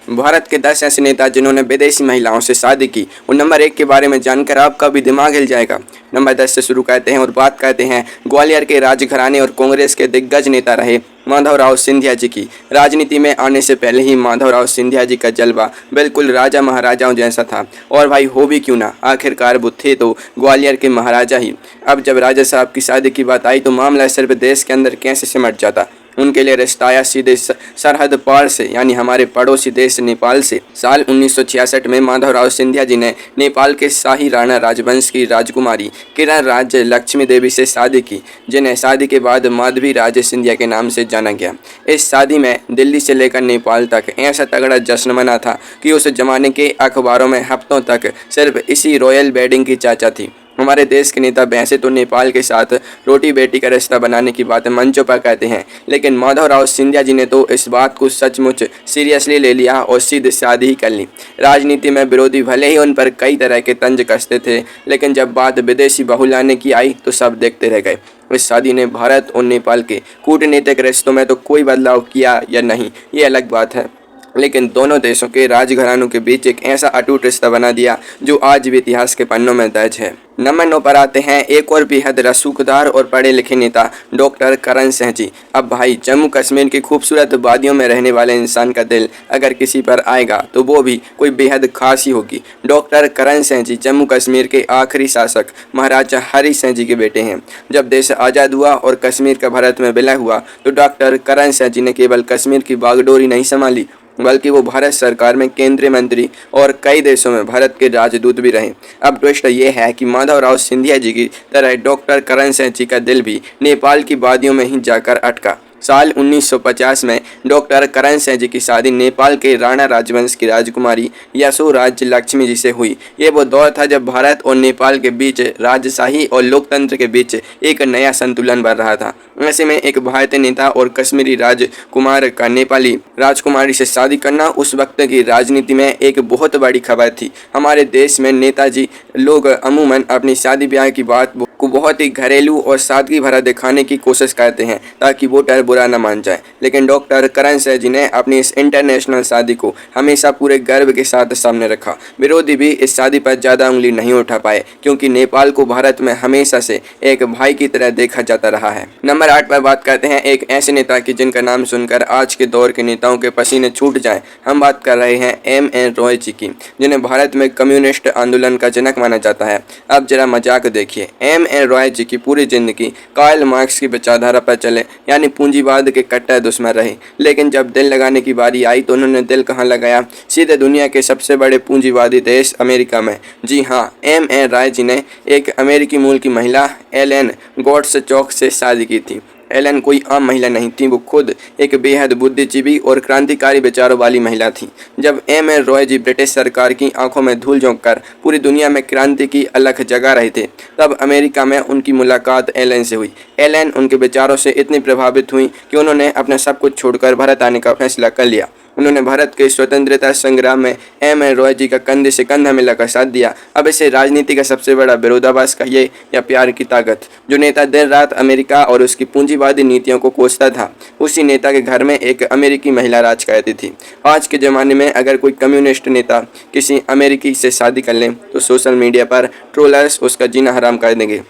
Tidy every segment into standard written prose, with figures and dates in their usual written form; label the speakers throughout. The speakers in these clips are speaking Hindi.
Speaker 1: भारत के 10 ऐसे नेता जिन्होंने विदेशी महिलाओं से शादी की, और नंबर 1 के बारे में जानकर आपका भी दिमाग हिल जाएगा। नंबर 10 से शुरू करते हैं और बात करते हैं ग्वालियर के राजघराने और कांग्रेस के दिग्गज नेता रहे माधवराव सिंधिया जी की। राजनीति में आने से पहले ही माधवराव सिंधिया जी का जलवा बिल्कुल राजा महाराजाओं जैसा था, और भाई हो भी क्यों ना, आखिरकार वो थे तो ग्वालियर के महाराजा ही। अब जब राजा साहब की शादी की बात आई तो मामला सिर्फ देश के अंदर कैसे सिमट जाता। उनके लिए रिश्ता आया सीधे सरहद पार से, यानी हमारे पड़ोसी देश नेपाल से। साल 1966 में माधवराव सिंधिया जी ने नेपाल के शाही राणा राजवंश की राजकुमारी किरण राज लक्ष्मी देवी से शादी की, जिन्हें शादी के बाद माधवी राज सिंधिया के नाम से जाना गया। इस शादी में दिल्ली से लेकर नेपाल तक ऐसा तगड़ा जश्न मना था कि उस जमाने के अखबारों में हफ्तों तक सिर्फ इसी रॉयल वेडिंग की चर्चा थी। हमारे देश के नेता वैसे तो नेपाल के साथ रोटी बेटी का रिश्ता बनाने की बातें मंचों पर कहते हैं, लेकिन माधवराव सिंधिया जी ने तो इस बात को सचमुच सीरियसली ले लिया और सीधे शादी ही कर ली। राजनीति में विरोधी भले ही उन पर कई तरह के तंज कसते थे, लेकिन जब बात विदेशी बहू लाने की आई तो सब देखते रह गए। इस शादी ने भारत और नेपाल के कूटनीतिक रिश्तों में तो कोई बदलाव किया या नहीं, ये अलग बात है, लेकिन दोनों देशों के राजघरानों के बीच एक ऐसा अटूट रिश्ता बना दिया जो आज भी इतिहास के पन्नों में दर्ज है। नंबर 9 पर आते हैं एक और बेहद रसूखदार और पढ़े लिखे नेता डॉक्टर करण सिंह जी। अब भाई, जम्मू कश्मीर की खूबसूरत वादियों में रहने वाले इंसान का दिल अगर किसी पर आएगा तो वो भी कोई बेहद खास ही होगी। डॉक्टर करण सिंह जी जम्मू कश्मीर के आखिरी शासक महाराजा हरि सिंह जी के बेटे हैं। जब देश आज़ाद हुआ और कश्मीर का भारत में विलय हुआ तो डॉक्टर करण सिंह जी ने केवल कश्मीर की बागडोरी नहीं संभाली, बल्कि वो भारत सरकार में केंद्रीय मंत्री और कई देशों में भारत के राजदूत भी रहे। अब ट्विस्ट ये है कि माधवराव सिंधिया जी की तरह डॉक्टर करण सिंह जी का दिल भी नेपाल की वादियों में ही जाकर अटका। साल 1950 में डॉक्टर करण सिंह जी की शादी नेपाल के राणा राजवंश की राजकुमारी यशो राज लक्ष्मी जी से हुई। ये वो दौर था जब भारत और नेपाल के बीच राजशाही और लोकतंत्र के बीच एक नया संतुलन बन रहा था। ऐसे में एक भारतीय नेता और कश्मीरी राजकुमार का नेपाली राजकुमारी से शादी करना उस वक्त की राजनीति में एक बहुत बड़ी खबर थी। हमारे देश में नेताजी लोग अमूमन अपनी शादी ब्याह की बात को बहुत ही घरेलू और सादगी भरा दिखाने की कोशिश करते हैं ताकि वोटर बुरा न मान जाए, लेकिन डॉक्टर करण सिंह जी ने अपनी इस इंटरनेशनल शादी को हमेशा पूरे गर्व के साथ सामने रखा। विरोधी भी इस शादी पर ज़्यादा उंगली नहीं उठा पाए, क्योंकि नेपाल को भारत में हमेशा से एक भाई की तरह देखा जाता रहा है। नंबर 8 पर बात करते हैं एक ऐसे नेता की जिनका नाम सुनकर आज के दौर के नेताओं के पसीने छूट जाएं। हम बात कर रहे हैं M.N. रॉय जी की, जिन्हें भारत में कम्युनिस्ट आंदोलन का जनक माना जाता है। अब जरा मजाक देखिए, M.N. रॉय जी की पूरी जिंदगी कार्ल मार्क्स की विचारधारा पर चले, यानी पूंजीवाद के कट्टर दुश्मन रहे, लेकिन जब दिल लगाने की बारी आई तो उन्होंने दिल कहाँ लगाया, सीधे दुनिया के सबसे बड़े पूंजीवादी देश अमेरिका में। जी हाँ, M.N. रॉय जी ने एक अमेरिकी मूल की महिला एलेन गोड्सचॉक से शादी की थी। एलन कोई आम महिला नहीं थी, वो खुद एक बेहद बुद्धिजीवी और क्रांतिकारी विचारों वाली महिला थी। जब M.N. रॉय जी ब्रिटिश सरकार की आंखों में धूल झोंककर पूरी दुनिया में क्रांति की अलख जगा रहे थे, तब अमेरिका में उनकी मुलाकात एलन से हुई। एलन उनके विचारों से इतनी प्रभावित हुई कि उन्होंने अपना सब कुछ छोड़कर भारत आने का फैसला कर लिया। उन्होंने भारत के स्वतंत्रता संग्राम में M.N. रॉय जी का कंधे से कंधा मिलाकर साथ दिया। अब इसे राजनीति का सबसे बड़ा विरोधाभास कहिए या प्यार की ताकत। जो नेता दिन रात अमेरिका और उसकी पूंजीवादी नीतियों को कोसता था, उसी नेता के घर में एक अमेरिकी महिला राज करती थी। आज के ज़माने में अगर कोई कम्युनिस्ट नेता किसी अमेरिकी से शादी कर ले तो सोशल मीडिया पर ट्रोलर्स उसका जीना हराम कर देंगे,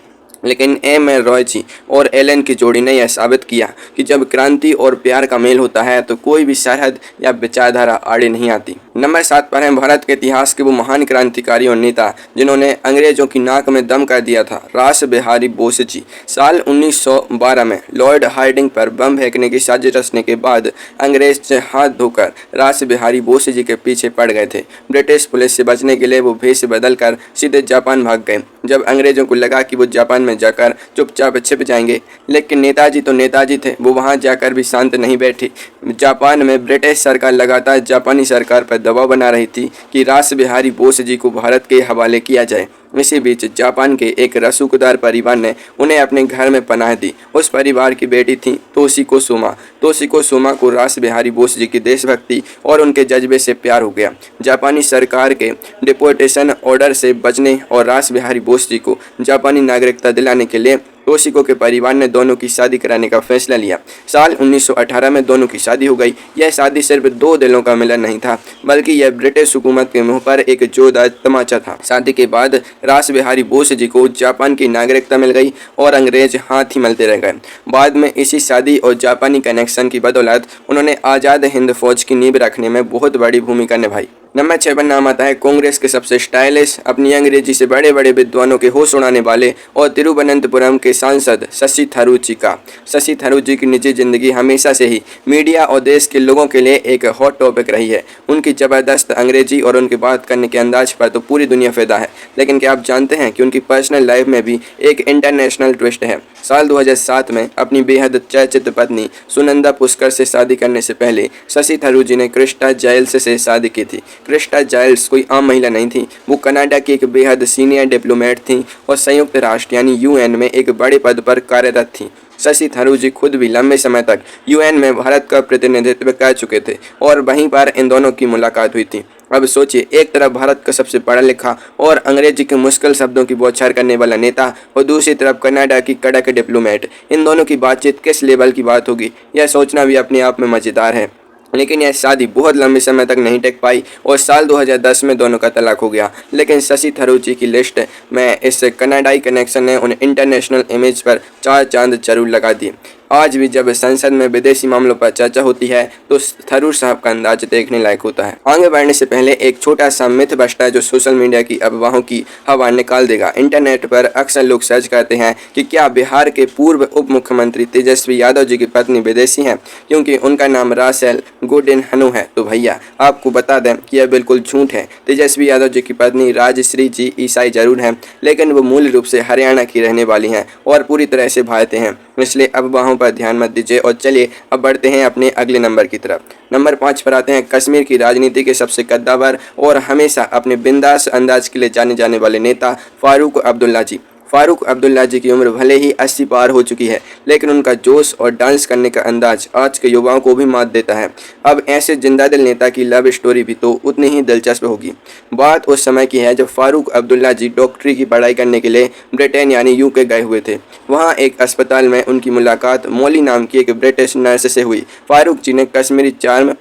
Speaker 1: लेकिन M.N. रॉय जी और एलन की जोड़ी ने यह साबित किया कि जब क्रांति और प्यार का मेल होता है तो कोई भी सरहद या विचारधारा आड़े नहीं आती। नंबर 7 पर हैं भारत के इतिहास के वो महान क्रांतिकारी और नेता जिन्होंने अंग्रेजों की नाक में दम कर दिया था, रास बिहारी बोस जी। साल 1912 में लॉर्ड हार्डिंग पर बम फेंकने की साजिश रचने के बाद अंग्रेज से हाथ धोकर रास बिहारी बोस जी के पीछे पड़ गए थे। ब्रिटिश पुलिस से बचने के लिए वो भेष बदल कर सीधे जापान भाग गए। जब अंग्रेजों को लगा कि वो जापान में जाकर चुपचाप छिप जाएंगे, लेकिन नेताजी तो नेताजी थे, वो वहां जाकर भी शांत नहीं बैठे। जापान में ब्रिटिश सरकार लगातार जापानी सरकार पर दबाव बना रही थी कि रास बिहारी बोस जी को भारत के हवाले किया जाए। इसी बीच जापान के एक रसूखदार परिवार ने उन्हें अपने घर में पनाह दी। उस परिवार की बेटी थी तोशिको सोमा। तोशिको सोमा को रास बिहारी बोस जी की देशभक्ति और उनके जज्बे से प्यार हो गया। जापानी सरकार के डिपोर्टेशन ऑर्डर से बचने और रास बिहारी बोस जी को जापानी नागरिकता दिलाने के लिए तोशिको के परिवार ने दोनों की शादी कराने का फैसला लिया। साल 1918 में दोनों की शादी हो गई। यह शादी सिर्फ दो दिलों का मिलन नहीं था, बल्कि यह ब्रिटिश हुकूमत के मुंह पर एक जोरदार तमाचा था। शादी के बाद रास बिहारी बोस जी को जापान की नागरिकता मिल गई और अंग्रेज हाथ ही मलते रह गए। बाद में इसी शादी और जापानी कनेक्शन की बदौलत उन्होंने आज़ाद हिंद फौज की नींव रखने में बहुत बड़ी भूमिका निभाई। नंबर 6 पर नाम आता है कांग्रेस के सबसे स्टाइलिश, अपनी अंग्रेजी से बड़े बड़े विद्वानों के होश उड़ाने वाले और तिरुवनंतपुरम के सांसद शशि थरूर जी का। शशि थरूर जी की निजी जिंदगी हमेशा से ही मीडिया और देश के लोगों के लिए एक हॉट टॉपिक रही है। उनकी जबरदस्त अंग्रेजी और उनके बात करने के अंदाज पर तो पूरी दुनिया फिदा है। लेकिन क्या आप जानते हैं कि उनकी पर्सनल लाइफ में भी एक इंटरनेशनल ट्विस्ट है। साल 2007 में अपनी बेहद चर्चित पत्नी सुनंदा पुष्कर से शादी करने से पहले शशि थरूर जी ने क्रिस्टा जाइल्स से शादी की थी। क्रिस्टा जाइल्स कोई आम महिला नहीं थी, वो कनाडा की एक बेहद सीनियर डिप्लोमेट थी और संयुक्त राष्ट्र यानी यूएन में एक बड़े पद पर कार्यरत थी। शशि थरूर जी खुद भी लंबे समय तक यूएन में भारत का प्रतिनिधित्व कर चुके थे और वहीं पर इन दोनों की मुलाकात हुई थी। अब सोचिए, एक तरफ भारत का सबसे पढ़ा लिखा और अंग्रेजी के मुश्किल शब्दों की बौछार करने वाला नेता और दूसरी तरफ कनाडा की कड़क डिप्लोमेट। इन दोनों की बातचीत किस लेवल की बात होगी, यह सोचना भी अपने आप में मज़ेदार है। लेकिन यह शादी बहुत लंबे समय तक नहीं टिक पाई और साल 2010 में दोनों का तलाक हो गया। लेकिन शशि थरूर जी की लिस्ट में इस कनाडाई कनेक्शन ने उन्हें इंटरनेशनल इमेज पर 4 चांद जरूर लगा दिए। आज भी जब संसद में विदेशी मामलों पर चर्चा होती है तो थरूर साहब का अंदाज देखने लायक होता है। आगे बढ़ने से पहले एक छोटा सा मिथ बस्ता है जो सोशल मीडिया की अफवाहों की हवा निकाल देगा। इंटरनेट पर अक्सर लोग सर्च करते हैं कि क्या बिहार के पूर्व उप मुख्यमंत्री तेजस्वी यादव जी की पत्नी विदेशी हैं क्योंकि उनका नाम रासेल गुडिन हनु है। तो भैया आपको बता दें कि यह बिल्कुल झूठ है। तेजस्वी यादव जी की पत्नी राजश्री जी ईसाई जरूर हैं, लेकिन वो मूल रूप से हरियाणा की रहने वाली हैं और पूरी तरह से भारतीय हैं, इसलिए अफवाहों पर ध्यान मत दीजिए। और चलिए अब बढ़ते हैं अपने अगले नंबर की तरफ। नंबर 5 पर आते हैं कश्मीर की राजनीति के सबसे कद्दावर और हमेशा अपने बिंदास अंदाज के लिए जाने जाने वाले नेता फारूक अब्दुल्ला जी। फारूक अब्दुल्ला जी की उम्र भले ही 80 पार हो चुकी है, लेकिन उनका जोश और डांस करने का अंदाज आज के युवाओं को भी मात देता है। अब ऐसे जिंदादिल नेता की लव स्टोरी भी तो उतनी ही दिलचस्प होगी। बात उस समय की है जब फारूक अब्दुल्ला जी डॉक्टरी की पढ़ाई करने के लिए ब्रिटेन यानी यूके गए हुए थे। वहाँ एक अस्पताल में उनकी मुलाकात मौली नाम की एक ब्रिटिश नर्स से हुई। फारूक जी ने कश्मीरी चार्म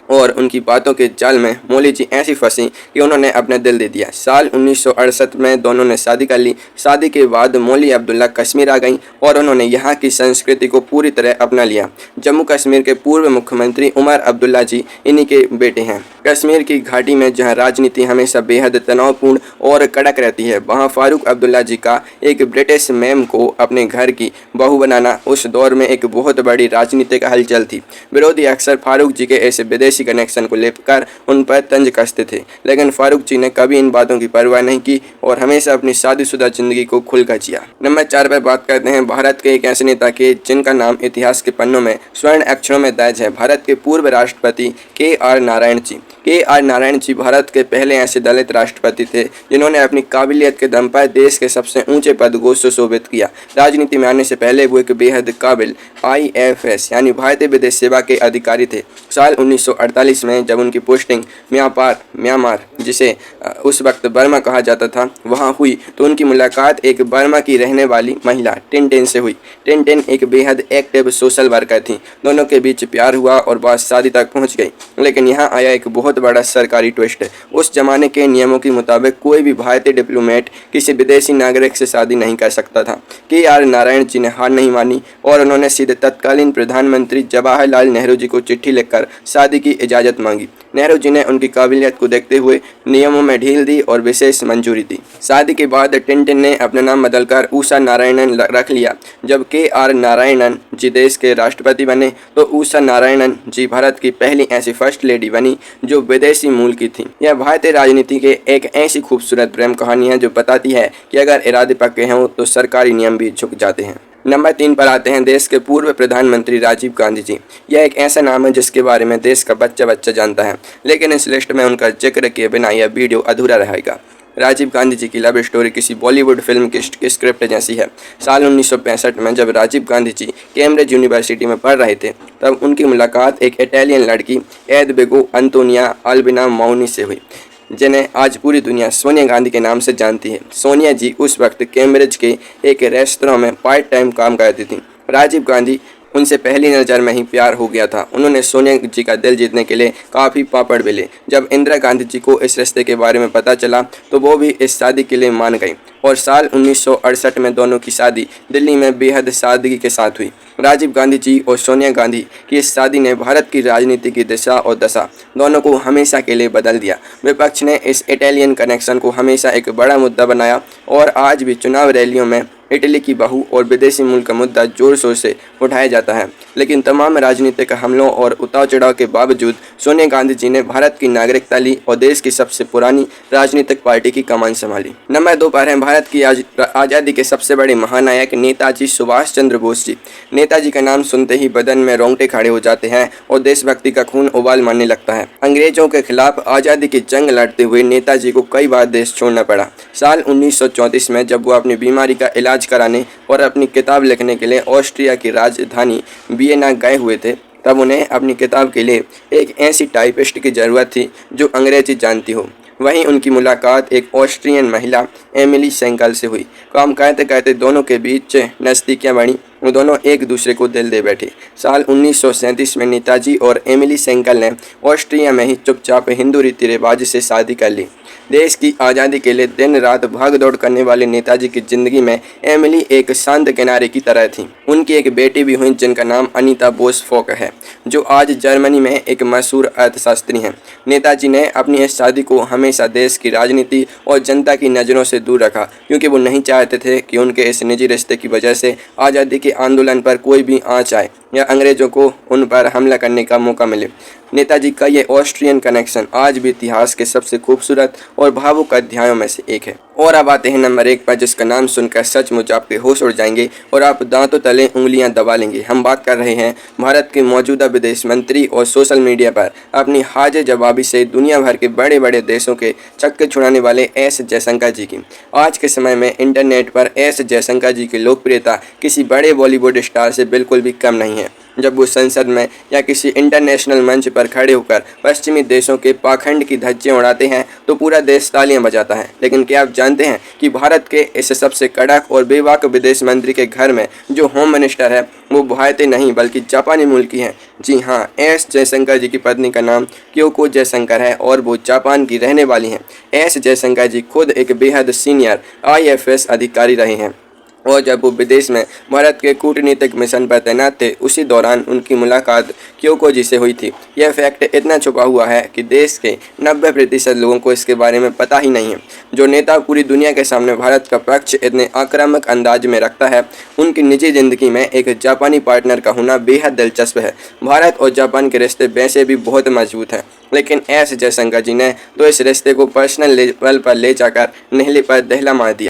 Speaker 1: और उनकी बातों के जाल में मौली जी ऐसी फंसी कि उन्होंने अपना दिल दे दिया। साल 1968 में दोनों ने शादी कर ली। शादी के बाद मौली अब्दुल्ला कश्मीर आ गईं और उन्होंने यहाँ की संस्कृति को पूरी तरह अपना लिया। जम्मू कश्मीर के पूर्व मुख्यमंत्री उमर अब्दुल्ला जी इन्हीं के बेटे हैं। कश्मीर की घाटी में जहाँ राजनीति हमेशा बेहद तनावपूर्ण और कड़क रहती है, वहाँ फारूक अब्दुल्ला जी का एक ब्रिटिश मैम को अपने घर की बहू बनाना उस दौर में एक बहुत बड़ी राजनीतिक हलचल थी। विरोधी अक्सर फारूक जी के ऐसे विदेशी कनेक्शन को लेकर उन पर तंज कसते थे, लेकिन फारूक जी ने कभी इन बातों की परवाह नहीं की और हमेशा अपनी शादीशुदा जिंदगी को खुलकर जिया। नंबर 4 पर बात करते हैं भारत के एक ऐसे नेता के जिनका नाम इतिहास के पन्नों में स्वर्ण अक्षरों में दर्ज है। भारत के पूर्व राष्ट्रपति के.आर. नारायण जी। के.आर. नारायण जी भारत के पहले ऐसे दलित राष्ट्रपति थे जिन्होंने अपनी काबिलियत के दम पर देश के सबसे ऊंचे पद को सुशोभित किया। राजनीति में आने से पहले वो एक बेहद काबिल IFS यानी भारतीय विदेश सेवा के अधिकारी थे। साल 1948 में जब उनकी पोस्टिंग म्यांमार जिसे उस वक्त बर्मा कहा जाता था वहाँ हुई तो उनकी मुलाकात एक बर्मा की रहने वाली महिला टिन से हुई। टिन एक बेहद एक्टिव सोशल वर्कर थी। दोनों के बीच प्यार हुआ और बात शादी तक पहुँच गई। लेकिन यहाँ आया एक बहुत बड़ा सरकारी ट्विस्ट। उस जमाने के नियमों के मुताबिक कोई भी भारतीय डिप्लोमेट किसी विदेशी नागरिक से शादी नहीं कर सकता था। के.आर. नारायण जी ने हार नहीं मानी और उन्होंने सीधे तत्कालीन प्रधानमंत्री जवाहरलाल नेहरू जी को चिट्ठी लिखकर शादी की इजाज़त मांगी। नेहरू जी ने उनकी काबिलियत को देखते हुए नियमों में ढील दी और विशेष मंजूरी दी। शादी के बाद टिन ने अपना नाम बदलकर उषा नारायणन रख लिया। जब के.आर. नारायणन जी देश के राष्ट्रपति बने तो उषा नारायणन जी भारत की पहली ऐसी फर्स्ट लेडी बनी जो विदेशी मूल की थी। यह भारतीय राजनीति के एक ऐसी खूबसूरत प्रेम कहानी है जो बताती है कि अगर इरादे पक्के हों तो सरकारी नियम भी झुक जाते हैं। नंबर 3 पर आते हैं देश के पूर्व प्रधानमंत्री राजीव गांधी जी। यह एक ऐसा नाम है जिसके बारे में देश का बच्चा जानता है, लेकिन इस लिस्ट में उनका जिक्र किए बिना यह वीडियो अधूरा रहेगा। राजीव गांधी जी की लव स्टोरी किसी बॉलीवुड फिल्म की स्क्रिप्ट जैसी है। साल 1965 में जब राजीव गांधी जी कैम्ब्रिज यूनिवर्सिटी में पढ़ रहे थे तब उनकी मुलाकात एक इटालियन लड़की एदविगो अंतोनिया अल्बिना माउनी से हुई। जिन्हें आज पूरी दुनिया सोनिया गांधी के नाम से जानती है। सोनिया जी उस वक्त कैम्ब्रिज के एक रेस्तरां में पार्ट टाइम काम करती थीं। राजीव गांधी उनसे पहली नज़र में ही प्यार हो गया था। उन्होंने सोनिया जी का दिल जीतने के लिए काफ़ी पापड़ बेले। जब इंदिरा गांधी जी को इस रिश्ते के बारे में पता चला तो वो भी इस शादी के लिए मान गई और साल 1968 में दोनों की शादी दिल्ली में बेहद सादगी के साथ हुई। राजीव गांधी जी और सोनिया गांधी की इस शादी ने भारत की राजनीति की दिशा और दशा दोनों को हमेशा के लिए बदल दिया। विपक्ष ने इस इटालियन कनेक्शन को हमेशा एक बड़ा मुद्दा बनाया और आज भी चुनाव रैलियों में इटली की बहू और विदेशी मुल्क का मुद्दा जोर शोर से उठाया जाता है। लेकिन तमाम राजनीतिक हमलों और उतार चढ़ाव के बावजूद सोनिया गांधी जी ने भारत की नागरिकता ली और देश की सबसे पुरानी राजनीतिक पार्टी की कमान संभाली। नंबर 2 पर है भारत की आज़ादी के सबसे बड़े महानायक नेताजी सुभाष चंद्र बोस जी। नेताजी का नाम सुनते ही बदन में रोंगटे खड़े हो जाते हैं और देशभक्ति का खून उबाल मारने लगता है। अंग्रेजों के खिलाफ आज़ादी की जंग लड़ते हुए नेताजी को कई बार देश छोड़ना पड़ा। साल 1934 में जब वो अपनी बीमारी का इलाज कराने और अपनी किताब लिखने के लिए ऑस्ट्रिया की राजधानी वियना गए हुए थे, तब उन्हें अपनी किताब के लिए एक ऐसी टाइपिस्ट की ज़रूरत थी जो अंग्रेजी जानती हो। वहीं उनकी मुलाकात एक ऑस्ट्रियन महिला एमिली सेंकल से हुई। काम करते करते दोनों के बीच नज़दीकियाँ बढ़ी। वो दोनों एक दूसरे को दिल दे बैठे। साल 1937 में नेताजी और एमिली सेंकल ने ऑस्ट्रिया में ही चुपचाप हिंदू रीति रिवाज से शादी कर ली। देश की आज़ादी के लिए दिन रात भाग दौड़ करने वाले नेताजी की ज़िंदगी में एमिली एक शांत किनारे की तरह थी। उनकी एक बेटी भी हुई जिनका नाम अनीता बोस फोक है, जो आज जर्मनी में एक मशहूर अर्थशास्त्री हैं। नेताजी ने अपनी इस शादी को हमेशा देश की राजनीति और जनता की नज़रों से दूर रखा, क्योंकि वो नहीं चाहते थे कि उनके इस निजी रिश्ते की वजह से आज़ादी के आंदोलन पर कोई भी आँच आए या अंग्रेज़ों को उन पर हमला करने का मौका मिले। नेताजी का ये ऑस्ट्रियन कनेक्शन आज भी इतिहास के सबसे खूबसूरत और भावुक अध्यायों में से एक है। और अब आते हैं नंबर 1 पर, जिसका नाम सुनकर सचमुच आपके होश उड़ जाएंगे और आप दांतों तले उंगलियां दबा लेंगे। हम बात कर रहे हैं भारत के मौजूदा विदेश मंत्री और सोशल मीडिया पर अपनी हाजिर जवाबी से दुनिया भर के बड़े बड़े देशों के छक्के छुड़ाने वाले एस जयशंकर जी की। आज के समय में इंटरनेट पर एस जयशंकर जी की लोकप्रियता किसी बड़े बॉलीवुड स्टार से बिल्कुल भी कम नहीं है। जब वो संसद में या किसी इंटरनेशनल मंच पर खड़े होकर पश्चिमी देशों के पाखंड की धज्जियां उड़ाते हैं तो पूरा देश तालियां बजाता है। लेकिन क्या आप जानते हैं कि भारत के इस सबसे कड़क और बेबाक विदेश मंत्री के घर में जो होम मिनिस्टर है वो भारतीय नहीं बल्कि जापानी मूल की है। जी हाँ, एस जयशंकर जी की पत्नी का नाम क्योको जयशंकर है और वो जापान की रहने वाली हैं। एस जयशंकर जी खुद एक बेहद सीनियर IFS अधिकारी रहे हैं और जब वो विदेश में भारत के कूटनीतिक मिशन पर तैनात थे, उसी दौरान उनकी मुलाकात क्योको जी से हुई थी। यह फैक्ट इतना छुपा हुआ है कि देश के 90% लोगों को इसके बारे में पता ही नहीं है। जो नेता पूरी दुनिया के सामने भारत का पक्ष इतने आक्रामक अंदाज में रखता है, उनकी निजी जिंदगी में एक जापानी पार्टनर का होना बेहद दिलचस्प है। भारत और जापान के रिश्ते वैसे भी बहुत मजबूत हैं, लेकिन एस जयशंकर जी ने तो इस रिश्ते को पर्सनल लेवल पर ले जाकर नेहले पर दहला मार दिया।